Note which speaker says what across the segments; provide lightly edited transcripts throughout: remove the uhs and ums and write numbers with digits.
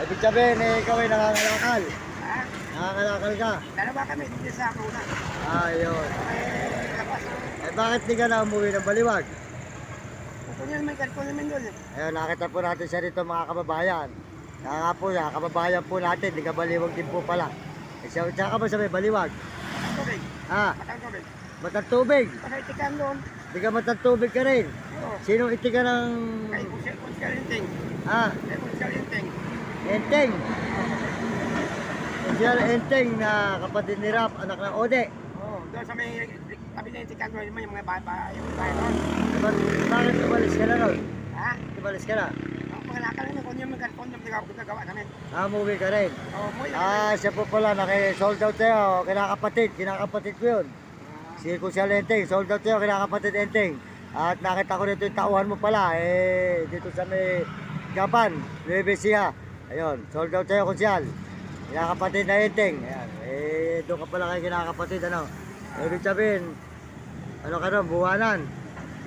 Speaker 1: Ibig sabihin, ikaw ay nangangalakal.
Speaker 2: Ha?
Speaker 1: Nangangalakal ka.
Speaker 2: Dalawa kami, hindi sa ako na.
Speaker 1: Ayun.
Speaker 2: Labas na.
Speaker 1: Bakit di ka na umuwi ng Baliwag?
Speaker 2: Ito niya naman, karko naman doon.
Speaker 1: Ayun, nakita po natin siya rito mga kababayan. Kaya nga po siya, kababayan po natin, di ka Baliwag din po pala. Siya ka ba sa may Baliwag?
Speaker 2: Matang tubig.
Speaker 1: Ha?
Speaker 2: Matang tubig.
Speaker 1: Matang tubig?
Speaker 2: Pagkaitikan doon.
Speaker 1: Di ka matang tubig ka rin?
Speaker 2: Oo.
Speaker 1: Sino iti ka ng...
Speaker 2: Kay Kunskalinting.
Speaker 1: Ha?
Speaker 2: Kay Kunskalinting.
Speaker 1: Enteng? Siya Enteng na kapatid ni Rap, anak ng Ode.
Speaker 2: Oo. Doon sa may tabi na itikan doon, yung mga bata, yung bahay doon.
Speaker 1: Bakit tumalis ka na ron?
Speaker 2: Ha?
Speaker 1: Tumalis ka na?
Speaker 2: Ang pangalakal namin, kung yung mga kondom ginagawa namin.
Speaker 1: Umuwi ka rin?
Speaker 2: Oo, umuwi na kami.
Speaker 1: Siya po pala, naki-sold out tayo, kinakapatid ko yun. Si Kuya Enteng, sold out tayo, kinakapatid Enteng. At nakita ko dito yung tauhan mo pala, dito sa may Japan, Nueva Ecija. Ayun, sold out tayo Kuya. Kinakapatid na Enteng. Ayan, doon ka pala kayo kinakapatid, ano. Ibig sabihin, ano ka ron, buwanan.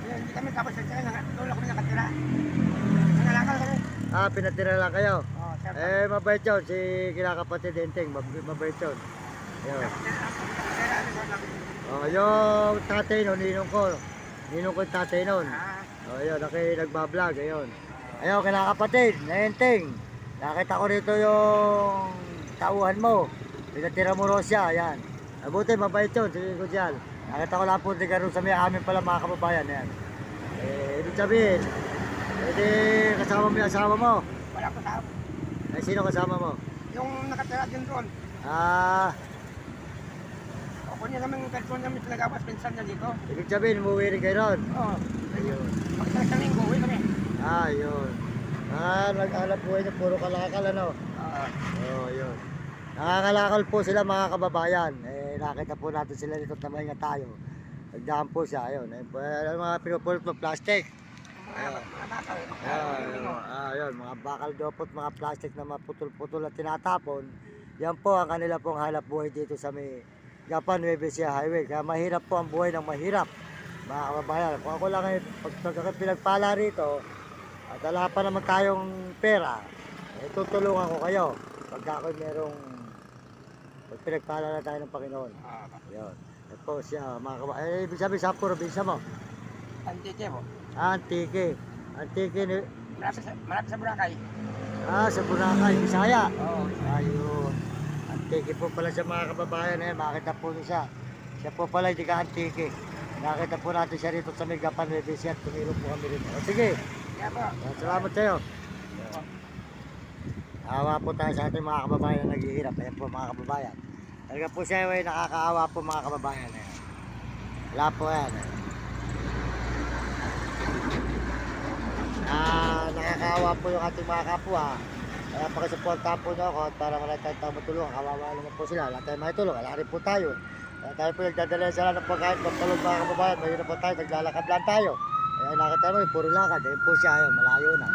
Speaker 2: Hindi kami tapos sa sila, doon lang kami nakatira. Nangalakal kami.
Speaker 1: Pinatira lang kayo.
Speaker 2: Oo, sir.
Speaker 1: Mabait yun, si kinakapatid Enteng, mabait yun. Ayun. Yung tatay no, ninong ko yung tatay nun. Ayun, nagbablog, ayun. Ayun, kinakapatid, naenteng. Nakita ko rito yung tauhan mo. Pinatira mo ro siya, ayan. Mabuti, mabait yun, sige ko dyan. Nakita ko lang po, di ka rin sa may amin pala mga kababayan, ayan. Ibig sabihin, kasama mo yung asawa mo.
Speaker 2: Wala ko sa
Speaker 1: Sino kasama mo?
Speaker 2: yung nakatira din doon. Ako niya naman yung karton namin pinagawas, pinsan niya dito.
Speaker 1: Ibig sabihin, umuwi rin kayo ron.
Speaker 2: Oo.
Speaker 1: Ayun.
Speaker 2: Pagkakas kami, uwi kami.
Speaker 1: Ayun. Nag-alap buhay niya, puro kalakal, ano? Oo, yun. Nangangalakal po sila mga kababayan. Nakita po natin sila dito, tamay nga tayo. Nagdaan po siya, ayun. Mga pinupulot mo, plastic.
Speaker 2: Mga bakal.
Speaker 1: Ayun, mga bakal dopot, mga plastic na maputol-putol at tinatapon. Yan po ang kanila pong halap buhay dito sa may Japan Nueva Ecija Highway. Kaya mahirap po ang buhay ng mahirap, mga kababayan. Kung ako lang ay pinagpala rito, at wala pa naman tayong pera, tutulungan ko kayo. Pagka ako merong pinagpala na tayo ng Panginoon. Ayun. Yan po siya, mga kababayan. Ibig sabihin sa probinsya mo?
Speaker 2: Antike mo.
Speaker 1: Antique. Antique ni...
Speaker 2: Malapit sa Boracay.
Speaker 1: Sa Boracay, Bisaya.
Speaker 2: Oo.
Speaker 1: Ayun. Antique po pala siya mga kababayan. Makita po niyo siya. Siya po pala hindi ka antique. Nakita po natin siya rito sa Megapan Nueva Ecija at tumiro po kami rito. Sige.
Speaker 2: Kaya po.
Speaker 1: Salamat sa'yo. Awa po tayo sa ating mga kababayan na naghihirap. Ayan po mga kababayan. Talaga po siya ay nakakaawa po mga kababayan. Ayan. Wala po yan. Nakakaawa po yung ating mga kapwa. Kaya pakisuportahan po nyo ako at para malaki tayo matulungan. Kawawa naman po sila. Wala tayong makitulong. Wala rin po tayo. Kaya tayo po nagdadala sila ng pagkain. Pagpalog mga kababayan. Mayroon po tayo. Naglalakad lang tayo. Kaya nakita mo, puro lakad. Ayun po siya. Ayun, malayo na.